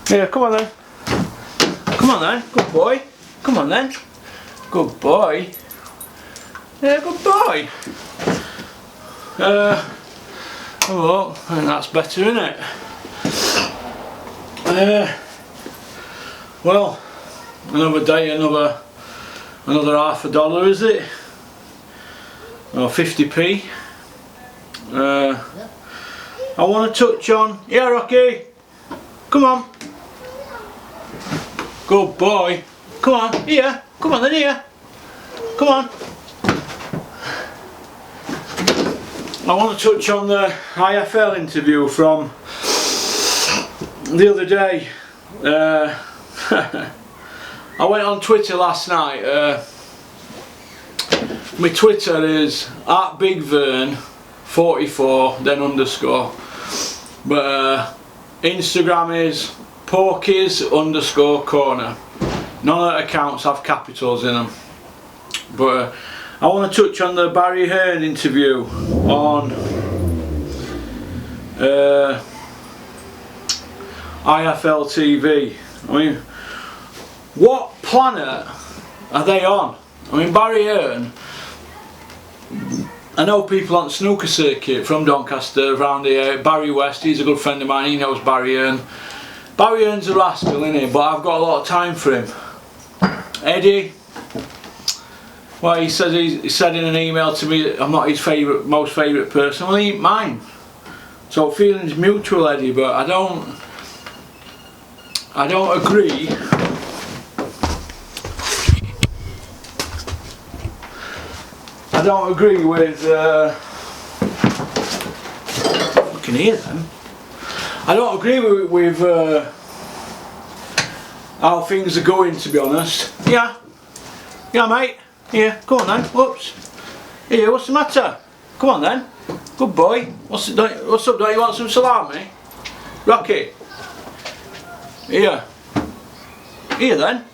Yeah, come on then. Come on then, good boy. Come on then. Good boy. Yeah, good boy. Oh, I think that's better, isn't it? Well, another day, another $50, is it? Or 50p. I want to touch on. Yeah, Rocky. Come on. Good boy. Come on, here. Come on then, here. Come on. I want to touch on the IFL interview from the other day. I went on Twitter last night. My Twitter is @BigVern44 then underscore. But Instagram is Porky's_corner. None of the accounts have capitals in them. But I want to touch on the Barry Hearns interview on IFLTV. I mean, what planet are they on? I mean, Barry Hearns, I know people on the snooker circuit from Doncaster around here. Barry West, he's a good friend of mine, he knows Barry Hearns. Barry Hearns' a rascal, isn't he? But I've got a lot of time for him. Eddie, well, he said in an email to me that I'm not his most favourite person. Well, he ain't mine. So feelings mutual, Eddie, but I don't agree. I don't agree with. I can hear them. I don't agree with how things are going, to be honest. Yeah, mate. Yeah, go on then. Whoops. Here, what's the matter? Come on then. Good boy. What's up? Don't you want some salami? Rocky. Here. Here then.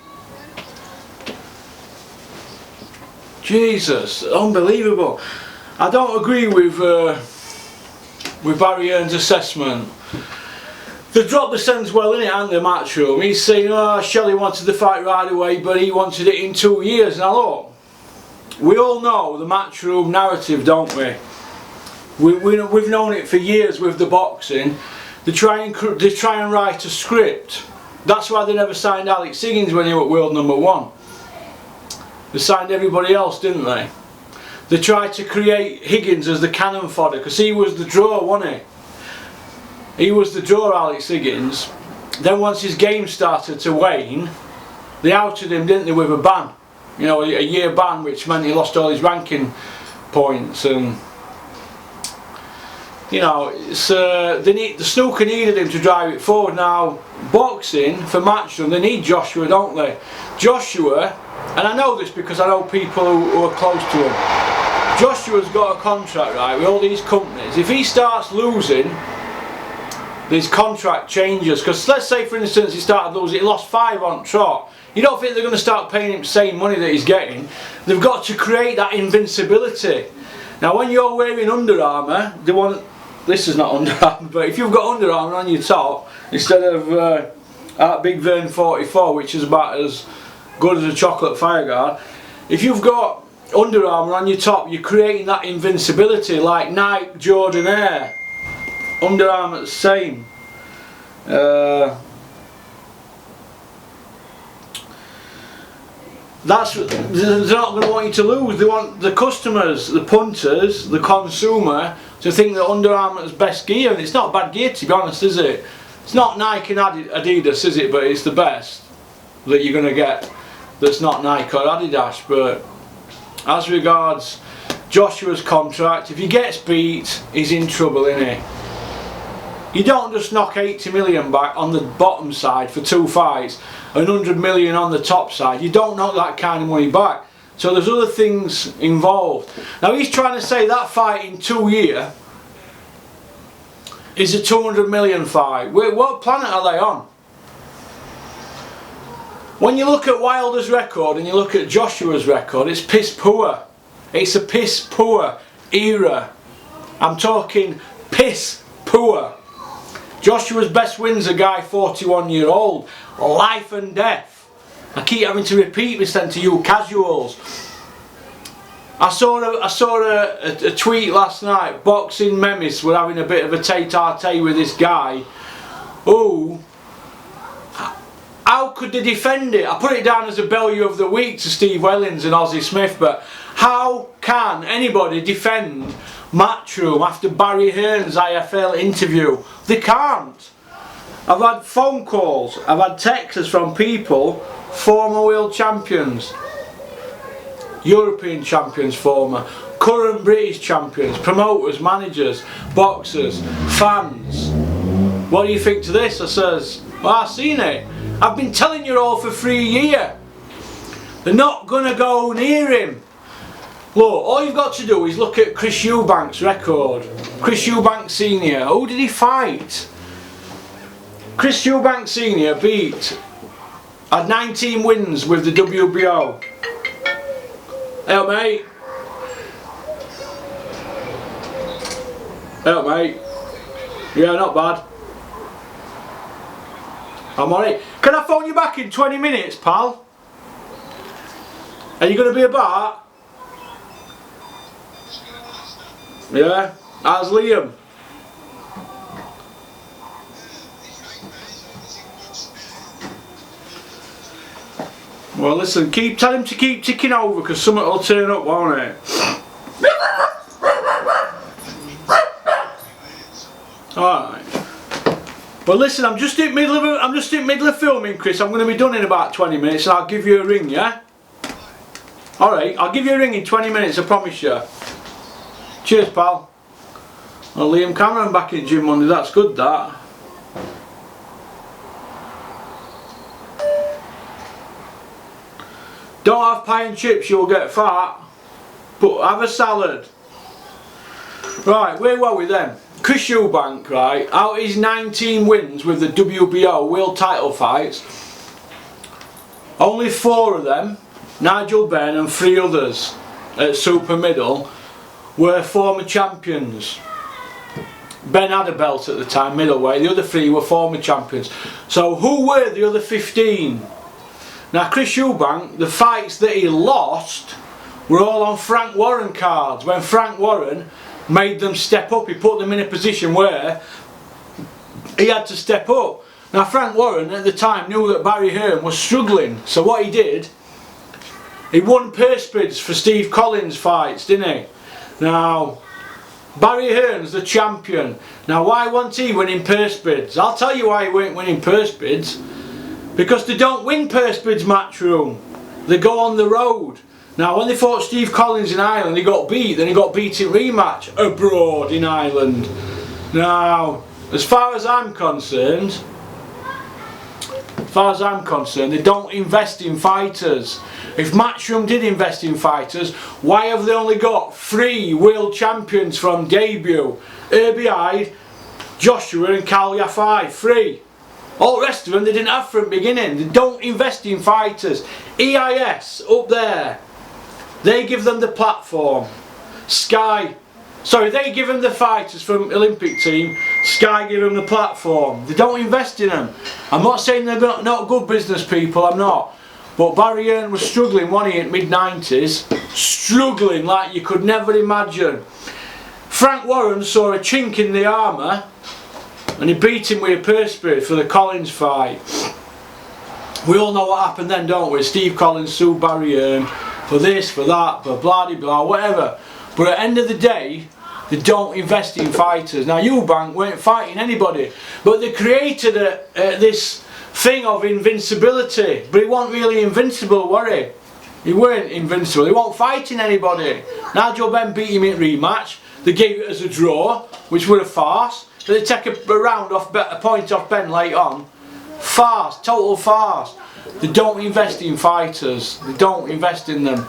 Jesus, unbelievable. I don't agree with Barry Hearns' assessment. They dropped the sentence well in it, and the matchroom. He's saying, oh, Shelley wanted the fight right away, but he wanted it in 2 years. Now look, we all know the matchroom narrative, don't we? We've known it for years with the boxing. They try and write a script. That's why they never signed Alex Higgins when he was world #1. They signed everybody else, didn't they? They tried to create Higgins as the cannon fodder because he was the draw, wasn't he? He was the draw, Alex Higgins. Then once his game started to wane, they outed him, didn't they, with a ban. You know, a year ban, which meant he lost all his ranking points. And you know, it's, the snooker needed him to drive it forward. Now, boxing for matchroom, they need Joshua, don't they? Joshua, and I know this because I know people who are close to him. Joshua's got a contract, right, with all these companies. If he starts losing, his contract changes. Because let's say, for instance, he started losing, he lost 5 on trot. You don't think they're going to start paying him the same money that he's getting? They've got to create that invincibility. Now, when you're wearing Under Armour, they want. This is not Under Armour, but if you've got Under Armour on your top instead of BigVern44, which is about as good as a chocolate fireguard, if you've got Under Armour on your top, you're creating that invincibility like Nike, Jordan Air. Under Armour the same. They're not going to want you to lose. They want the customers, the punters, the consumer to think that Under Armour is best gear, and it's not bad gear, to be honest, is it? It's not Nike and Adidas, is it? But it's the best that you're going to get that's not Nike or Adidas. But as regards Joshua's contract, if he gets beat, he's in trouble, isn't he? You don't just knock 80 million back on the bottom side for 2 fights and 100 million on the top side. You don't knock that kind of money back. So there's other things involved. Now he's trying to say that fight in 2 years is a 200 million fight. What planet are they on? When you look at Wilder's record and you look at Joshua's record, it's piss poor. It's a piss poor era. I'm talking piss poor. Joshua's best win's a guy 41-year-old. Life and death. I keep having to repeat this then to you casuals. I saw a tweet last night. Boxing memis were having a bit of a tete-a-tete with this guy who, how could they defend it? I put it down as a Bellew of the week to Steve Wellings and Ozzie Smith, but how can anybody defend Matchroom after Barry Hearns' IFL interview? They can't. I've had phone calls, I've had texts from people, former world champions, European champions, former, current British champions, promoters, managers, boxers, fans. What do you think to this? I says, well, I've seen it. I've been telling you all for 3 years. They're not going to go near him. Look, all you've got to do is look at Chris Eubank's record. Chris Eubank Senior. Who did he fight? Chris Eubank Senior had 19 wins with the WBO. Help mate. Help mate. Yeah, not bad. I'm alright. Can I phone you back in 20 minutes, pal? Are you going to be about? Yeah? How's Liam? Well, listen, tell him to keep ticking over because something will turn up, won't it? Alright. Well, listen, I'm just in middle of filming, Chris. I'm going to be done in about 20 minutes and I'll give you a ring, yeah? Alright, I'll give you a ring in 20 minutes, I promise you. Cheers, pal. Well, Liam Cameron back in gym Monday, that's good, that. Don't have pie and chips, you'll get fat. But have a salad. Right, where were we then? Chris Eubank, right, out his 19 wins with the WBO world title fights, only 4 of them, Nigel Benn and 3 others at super middle, were former champions. Ben had a belt at the time, middleweight, the other 3 were former champions. So who were the other 15? Now Chris Eubank, the fights that he lost were all on Frank Warren cards. When Frank Warren made them step up, he put them in a position where he had to step up. Now Frank Warren at the time knew that Barry Hearns was struggling, so what he did, he won purse bids for Steve Collins fights, didn't he? Now Barry Hearns, the champion. Now why wasn't he winning purse bids? I'll tell you why he weren't winning purse bids. Because they don't win purse bids, Matchroom. They go on the road. Now when they fought Steve Collins in Ireland, he got beat, then he got beat in rematch abroad in Ireland. Now, as far as I'm concerned, they don't invest in fighters. If Matchroom did invest in fighters, why have they only got 3 world champions from debut? Herbie Hyde, Joshua and Cal Yafai, 3. All the rest of them they didn't have from the beginning. They don't invest in fighters. EIS up there, they give them the platform. They give them the fighters from Olympic team. Sky give them the platform. They don't invest in them. I'm not saying they're not good business people, I'm not. But Barry Hearns was struggling, wasn't he, in mid-90s? Struggling like you could never imagine. Frank Warren saw a chink in the armour and he beat him with a purse bid for the Collins fight. We all know what happened then, don't we? Steve Collins sued Barry Hearns for this, for that, for blah de blah, whatever. But at the end of the day, they don't invest in fighters. Now Eubank weren't fighting anybody, but they created this thing of invincibility. But he wasn't really invincible, were he? He weren't invincible. He wasn't fighting anybody. Nigel Benn beat him in rematch. They gave it as a draw, which were a farce. They take a point off Ben late on. Farce, total farce. They don't invest in fighters. They don't invest in them.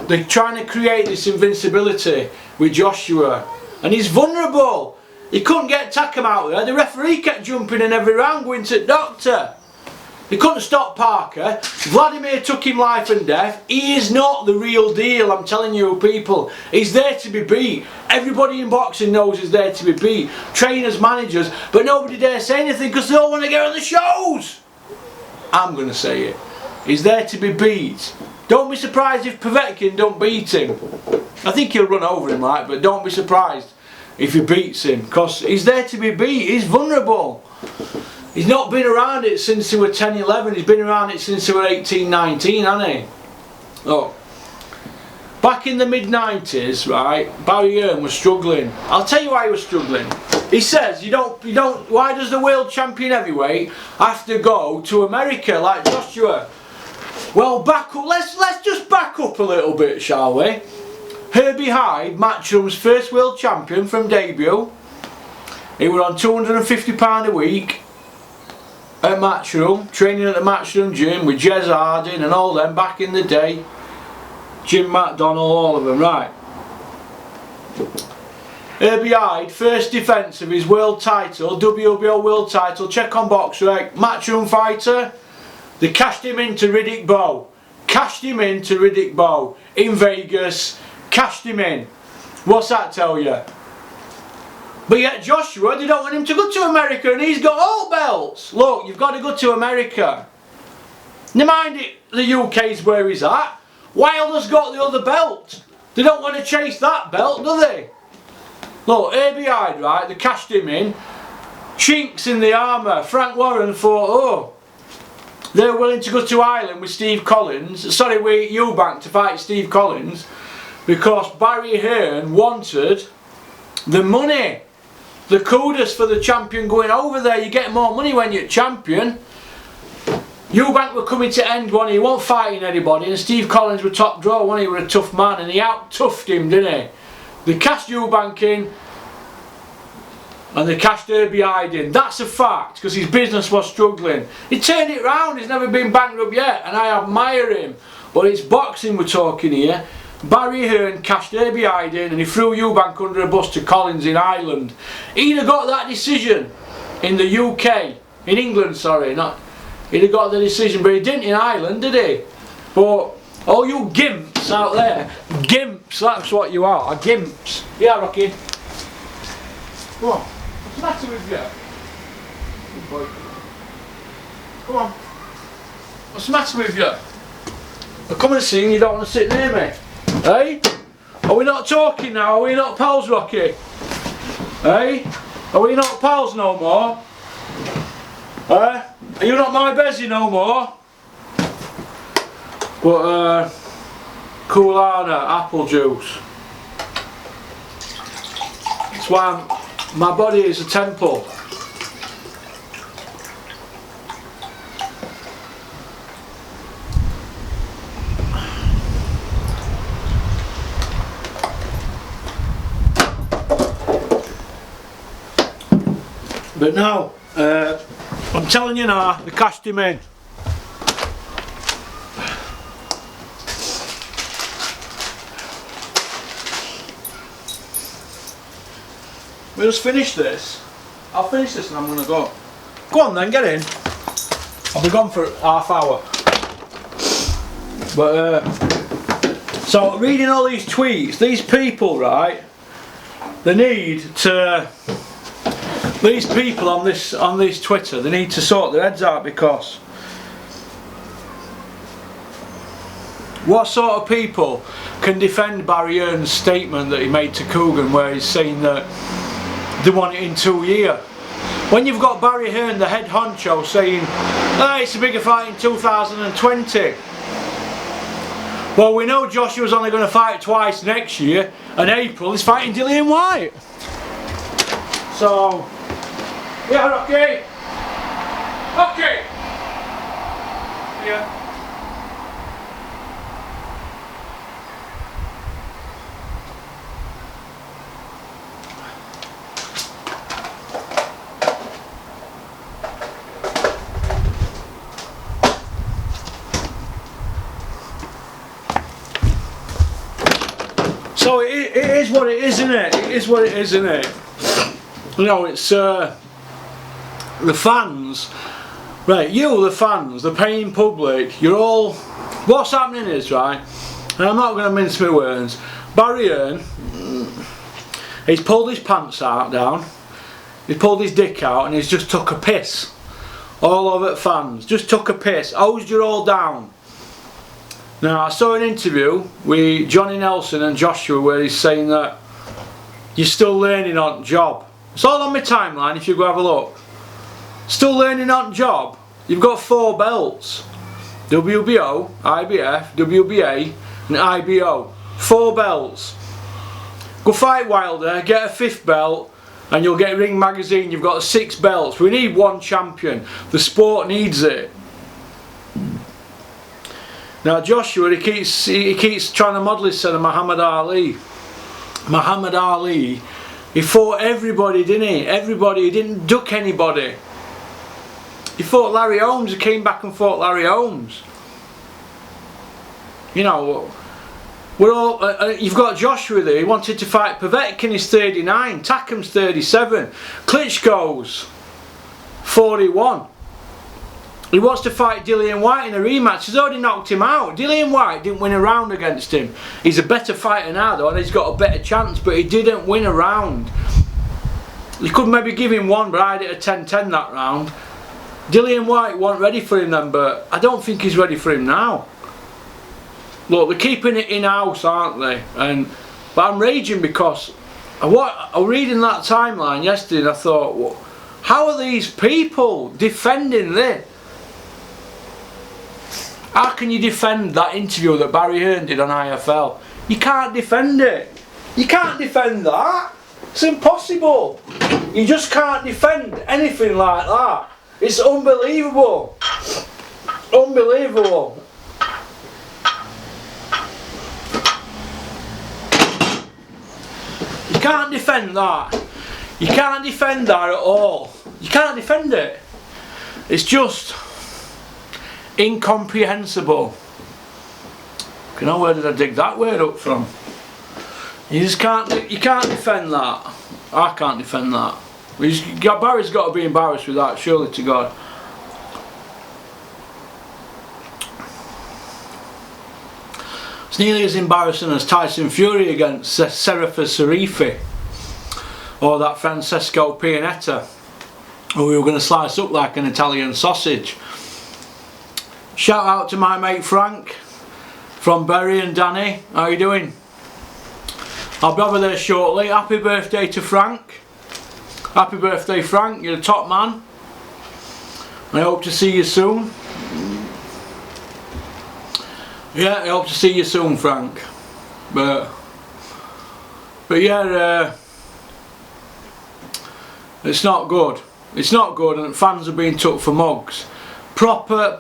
They're trying to create this invincibility with Joshua. And he's vulnerable. He couldn't get Takam out there. The referee kept jumping in every round, going to the doctor. They couldn't stop Parker. Vladimir took him life and death. He is not the real deal, I'm telling you people. He's there to be beat. Everybody in boxing knows he's there to be beat. Trainers, managers, but nobody dare say anything because they all want to get on the shows. I'm going to say it. He's there to be beat. Don't be surprised if Povetkin don't beat him. I think he'll run over him, right? But don't be surprised if he beats him, because he's there to be beat. He's vulnerable. He's not been around it since he was 10, 11. He's been around it since he was 18, 19, hasn't he? Look, back in the mid-90s, right, Barry Hearns was struggling. I'll tell you why he was struggling. He says, why does the world champion heavyweight have to go to America like Joshua? Well, back up. Let's just back up a little bit, shall we? Herbie Hyde, Matchroom's first world champion from debut. He was on £250 a week at Matchroom, training at the Matchroom gym with Jez Harding and all them back in the day. Jim McDonnell, all of them, right? Herbie Hyde, first defence of his world title, WBO world title, check on BoxRec, Matchroom fighter. They cashed him into Riddick Bowe. Cashed him into Riddick Bowe in Vegas. Cashed him in. What's that tell you? But yet Joshua, they don't want him to go to America and he's got all belts. Look, you've got to go to America. Never mind it, the UK's where he's at. Wilder's got the other belt. They don't want to chase that belt, do they? Look, Herbie Hyde, right, they cashed him in. Chinks in the armour. Frank Warren thought, oh, they're willing to go to Ireland with Steve Collins, sorry, with Eubank to fight Steve Collins, because Barry Hearns wanted the money. The kudos for the champion going over there. You get more money when you're champion. Eubank were coming to end one, he wasn't fighting anybody, and Steve Collins were top draw when he was a tough man, and he out-toughed him, didn't he? They cashed Eubank in, and they cashed Herbie Hyde in. That's a fact, because his business was struggling. He turned it round, he's never been bankrupt yet, and I admire him. But it's boxing we're talking here. Barry Hearns cashed Herbie Hyde in, and he threw Eubank under a bus to Collins in Ireland. He'd have got that decision in the UK, in England, sorry, not. He'd have got the decision, but he didn't in Ireland, did he? But all you gimps out there, gimps, that's what you are gimps. Yeah, Rocky. Come on. What's the matter with you? Good boy. Come on. What's the matter with you? I come and see you, you don't want to sit near me. Hey? Are we not talking now? Are we not pals, Rocky? Hey? Are we not pals no more? Are you not my Bezzy no more? But Coolana, apple juice. That's why my body is a temple. But now, I'm telling you now, they cashed him in. We just finish this. I'll finish this and I'm going to go. Go on then, get in. I'll be gone for half hour. But so reading all these tweets, these people, right? They need to. These people on this Twitter, they need to sort their heads out, because what sort of people can defend Barry Hearns' statement that he made to Coogan, where he's saying that they want it in 2 years? When you've got Barry Hearns, the head honcho, saying, hey, it's a bigger fight in 2020. Well, we know Joshua's only going to fight twice next year, and April he's fighting Dillian White. So, yeah, Rocky. Okay. Yeah. So it is what it is, isn't it? It is what it is, isn't it? You know, it's the fans Right, you, the fans, the paying public, you're all... What's happening is, right, and I'm not going to mince my words, Barry Hearns, he's pulled his pants out down, he's pulled his dick out and he's just took a piss all over the fans. Just took a piss, hosed you all down. Now, I saw an interview with Johnny Nelson and Joshua where he's saying that you're still learning on job. It's all on my timeline if you go have a look. Still learning on job. You've got 4 belts. WBO, IBF, WBA and IBO. 4 belts. Go fight Wilder, get a 5th belt and you'll get Ring Magazine. You've got 6 belts. We need 1 champion. The sport needs it. Now Joshua, he keeps trying to model his son of Muhammad Ali. Muhammad Ali, he fought everybody, didn't he? Everybody, he didn't duck anybody. He fought Larry Holmes, he came back and fought Larry Holmes. You know, we're all, you've got Joshua there, he wanted to fight Povetkin, he's 39, Takam's 37, Klitschko's 41. He wants to fight Dillian Whyte in a rematch. He's already knocked him out. Dillian Whyte didn't win a round against him. He's a better fighter now though, and he's got a better chance, but he didn't win a round. You could maybe give him 1, but I had it a 10-10 that round. Dillian Whyte wasn't ready for him then, but I don't think he's ready for him now. Look, they're keeping it in-house, aren't they? But I'm raging because I was reading that timeline yesterday and I thought, well, how are these people defending this? How can you defend that interview that Barry Hearns did on IFL? You can't defend it. You can't defend that. It's impossible. You just can't defend anything like that. It's unbelievable. Unbelievable. You can't defend that. You can't defend that at all. You can't defend it. It's just incomprehensible. You know, where did I dig that word up from? You just can't. You can't defend that. I can't defend that. Barry's got to be embarrassed with that, surely to God. It's nearly as embarrassing as Tyson Fury against Serifa Sarifi or that Francesco Pianetta, who we were going to slice up like an Italian sausage. Shout out to my mate Frank from Barry and Danny. How you doing? I'll be over there shortly. Happy birthday to Frank. Happy birthday, Frank. You're the top man. I hope to see you soon. Yeah, I hope to see you soon, Frank. But yeah, it's not good. It's not good, and fans are being took for mugs. Proper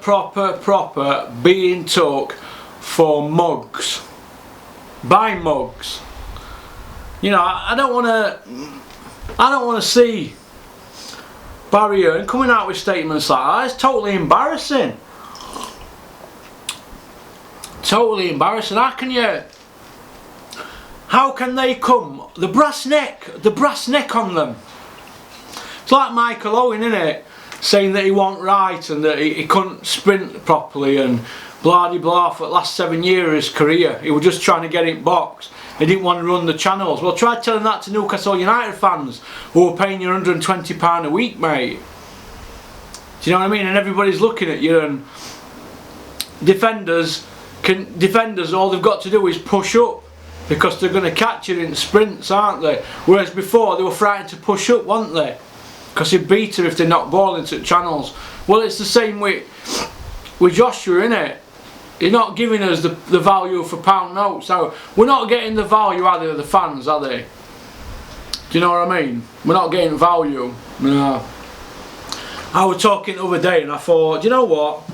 being took for mugs. By mugs. You know, I don't want to see Barry Hearns coming out with statements like that. It's totally embarrassing. Totally embarrassing. How can they come? The brass neck on them. It's like Michael Owen, isn't it? Saying that he wasn't right and that he couldn't sprint properly and blah de blah for the last 7 years of his career. He was just trying to get it boxed. He didn't want to run the channels. Well, try telling that to Newcastle United fans who are paying you £120 a week, mate. Do you know what I mean? And everybody's looking at you, and defenders, all they've got to do is push up because they're going to catch you in sprints, aren't they? Whereas before they were frightened to push up, weren't they? Because he'd beat her if they knocked ball into the channels. Well, it's the same with Joshua, innit? You're not giving us the value for pound notes. So we're not getting the value out of the fans, are they? Do you know what I mean? We're not getting value. No. I was talking the other day and I thought, do you know what?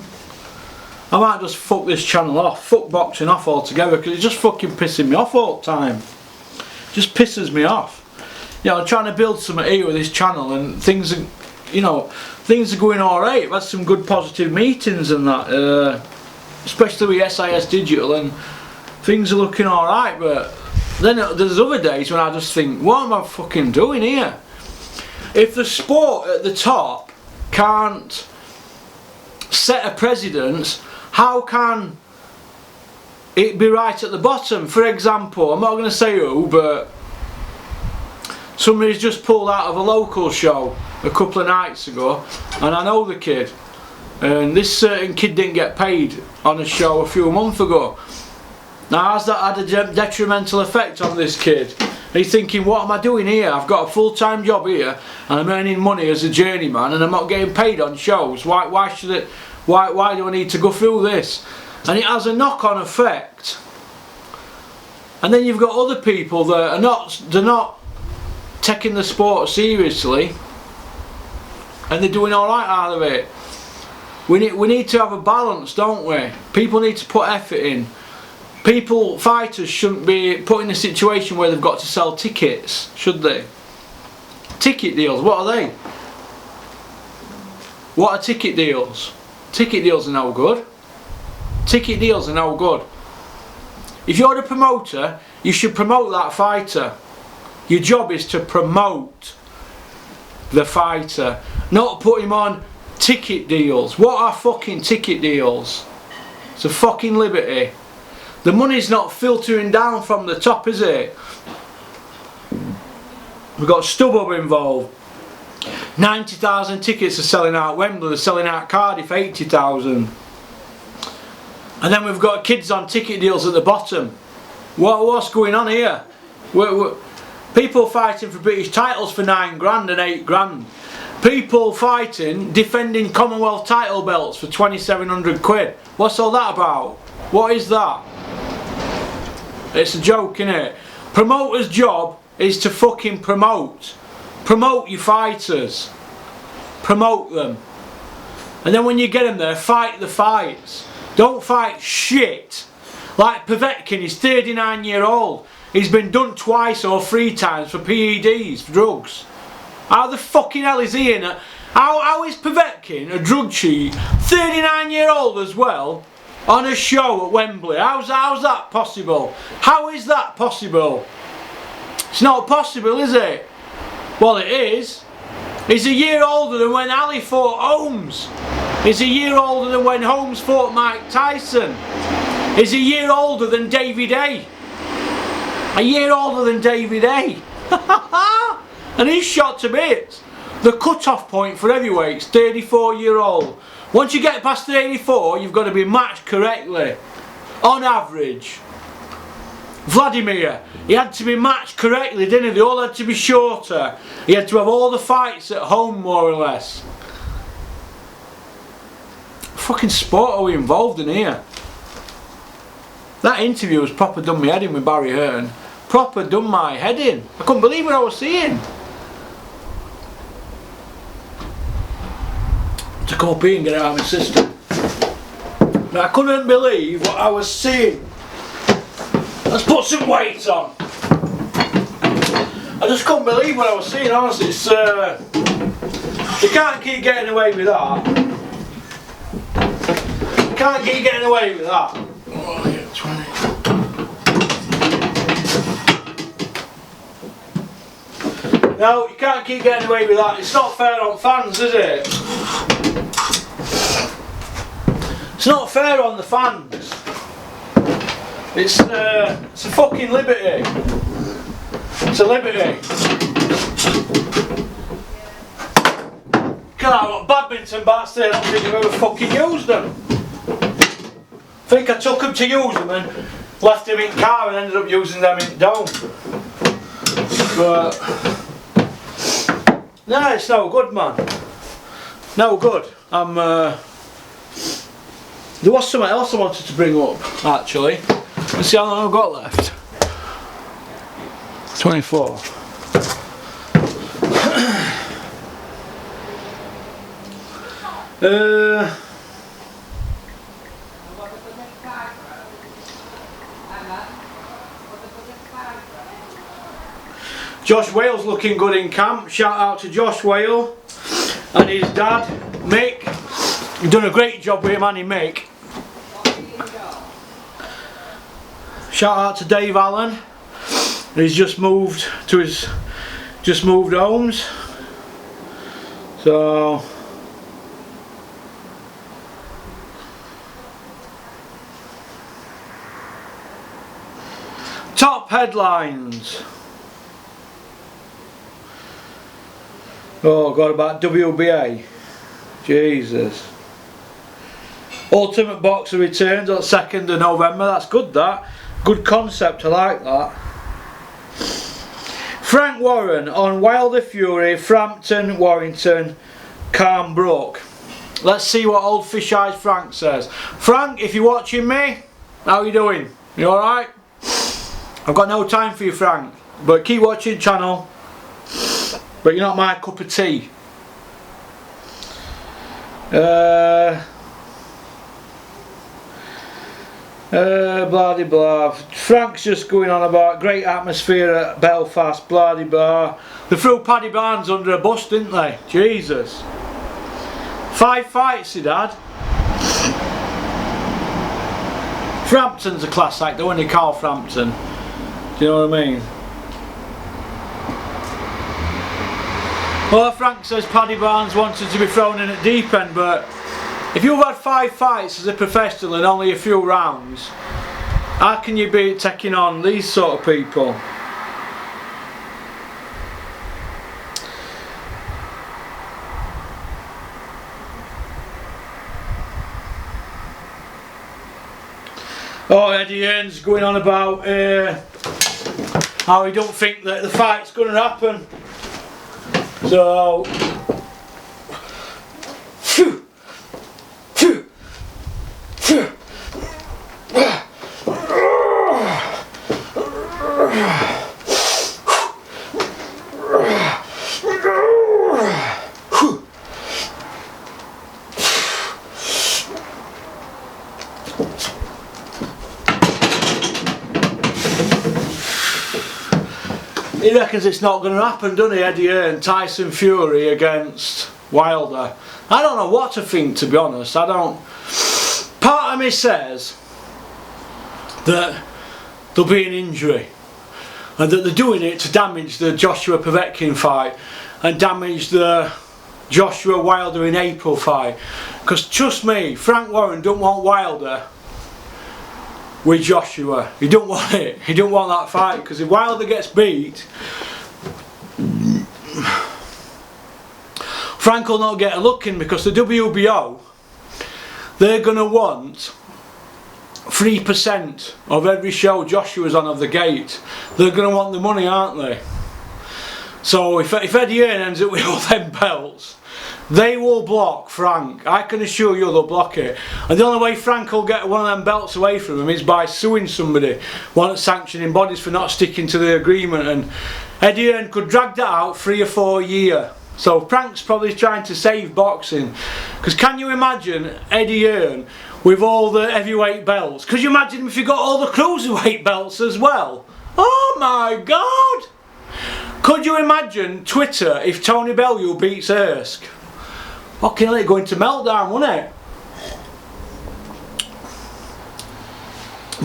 I might just fuck this channel off, fuck boxing off altogether, because it's just fucking pissing me off all the time. Just pisses me off. You know, I'm trying to build something here with this channel, and things are, you know, things are going alright. I've had some good positive meetings and that, especially with SIS Digital, and things are looking alright, but then there's other days when I just think, what am I fucking doing here? If the sport at the top can't set of precedents, how can it be right at the bottom? For example, I'm not going to say who, but somebody's just pulled out of a local show a couple of nights ago, and I know the kid, and this certain kid didn't get paid on a show a few months ago. Now, has that had a detrimental effect on this kid? He's thinking, what am I doing here? I've got a full-time job here and I'm earning money as a journeyman and I'm not getting paid on shows. Why should it? Why do I need to go through this? And it has a knock-on effect. And then you've got other people that are not taking the sport seriously, and they're doing all right out of it. We need to have a balance, don't we? People need to put effort in. Fighters shouldn't be put in a situation where they've got to sell tickets, should they? Ticket deals, what are they? What are ticket deals? Ticket deals are no good. Ticket deals are no good. If you're a promoter, you should promote that fighter. Your job is to promote the fighter, not put him on ticket deals. What are fucking ticket deals? It's a fucking liberty. The money's not filtering down from the top, is it? We've got StubHub involved. 90,000 tickets are selling out Wembley, they're selling out Cardiff, 80,000. And then we've got kids on ticket deals at the bottom. What's going on here? People fighting for British titles for 9 grand and 8 grand. People fighting, defending Commonwealth title belts for 2,700 quid. What's all that about? What is that? It's a joke, innit? Promoter's job is to fucking promote. Promote your fighters. Promote them. And then when you get them there, fight the fights. Don't fight shit. Like Povetkin, he's 39-year-old. He's been done twice or 3 times for PEDs, for drugs. How the fucking hell is he in? How is Povetkin a drug cheat? 39-year-old as well, on a show at Wembley. How's that possible? How is that possible? It's not possible, is it? Well, it is. He's a year older than when Ali fought Holmes. He's a year older than when Holmes fought Mike Tyson. He's a year older than David A. A year older than David A. And he's shot to bits. The cut-off point for heavyweights, 34-year-old. Once you get past 34, you've got to be matched correctly. On average. Vladimir, he had to be matched correctly, didn't he? They all had to be shorter. He had to have all the fights at home, more or less. What fucking sport are we involved in here? That interview was proper done my head in with Barry Hearns. Proper done my head in. I couldn't believe what I was seeing. To come up here and get it out of my system. But I couldn't believe what I was seeing. Let's put some weight on. I just couldn't believe what I was seeing, honestly. It's, you can't keep getting away with that. You can't keep getting away with that. Oh, yeah, 20. No, you can't keep getting away with that. It's not fair on fans, is it? It's not fair on the fans. It's a fucking liberty. It's a liberty. God, I've got badminton bats there. I don't think I've ever fucking used them. I think I took them to use them and left them in car and ended up using them in dome. But no, it's no good, man. No good. There was something else I wanted to bring up, actually. Let's see how long I've got left. 24. Josh Wales looking good in camp. Shout out to Josh Wale and his dad, Mick. You've done a great job with him, Annie Mick. Shout out to Dave Allen. He's just moved homes. So headlines. Oh God, about WBA. Jesus. Ultimate Boxer returns on 2nd of November. That's good, that. Good concept, I like that. Frank Warren on Wilder Fury, Frampton, Warrington, Calmbrook. Let's see what old fish eyes Frank says. Frank, if you're watching me, how are you doing? You alright? I've got no time for you, Frank, but keep watching the channel. But you're not my cup of tea. Blah de blah. Frank's just going on about great atmosphere at Belfast, blah de blah. They threw Paddy Barnes under a bus, didn't they? Jesus. 5 fights he'd had. Frampton's a class act, though, isn't he, Carl Frampton? Do you know what I mean? Well, Frank says Paddy Barnes wanted to be thrown in at deep end, but if you've had 5 fights as a professional in only a few rounds, how can you be taking on these sort of people? Oh, Eddie Hearns going on about how he don't think that the fight's going to happen. So, he reckons it's not going to happen, doesn't he, Eddie Hearn? Tyson Fury against Wilder. I don't know what to think, to be honest. I don't. Part of me says that there'll be an injury and that they're doing it to damage the Joshua Povetkin fight and damage the Joshua Wilder in April fight. Because trust me, Frank Warren don't want Wilder with Joshua. He don't want it. He don't want that fight, because if Wilder gets beat, Frank will not get a look in, because the WBO, they're going to want 3% of every show Joshua's on of the gate. They're going to want the money, aren't they? So if Eddie Hearn ends up with all them belts, they will block Frank. I can assure you they'll block it. And the only way Frank will get one of them belts away from him is by suing somebody, one of the sanctioning bodies, for not sticking to the agreement. And Eddie Hearn could drag that out 3 or 4 years. So Frank's probably trying to save boxing. Because can you imagine Eddie Hearn with all the heavyweight belts? Could you imagine if you got all the cruiserweight belts as well? Oh my God! Could you imagine Twitter if Tony Bellew beats Ersk? Fucking hell, it's going to meltdown, wouldn't it?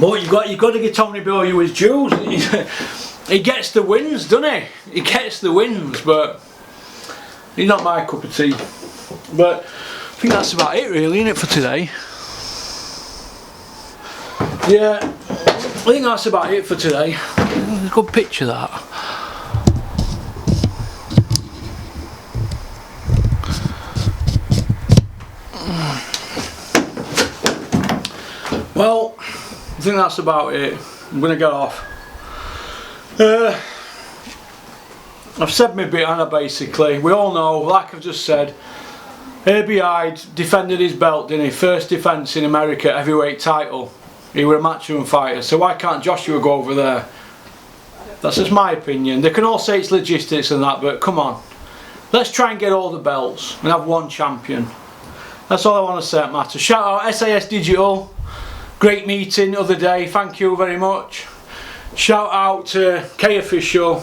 But you've got to give Tony Bellew his dues. He gets the wins, doesn't he? He gets the wins, but he's not my cup of tea. But I think that's about it, really, isn't it, for today? Yeah, I think that's about it for today. A good picture, that. Well, I think that's about it. I'm going to get off. I've said my bit, Anna, basically. We all know, like I've just said, A.B. Hyde defended his belt, didn't he? First defence in America, heavyweight title. He was a matchroom fighter, so why can't Joshua go over there? That's just my opinion. They can all say it's logistics and that, but come on. Let's try and get all the belts and have one champion. That's all I want to say at matter. Shout out SAS Digital. Great meeting the other day, thank you very much. Shout out to K Official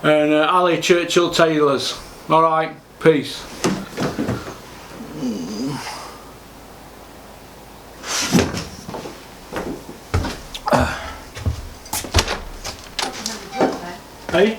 and Ali Churchill Taylors. Alright, peace. Hey?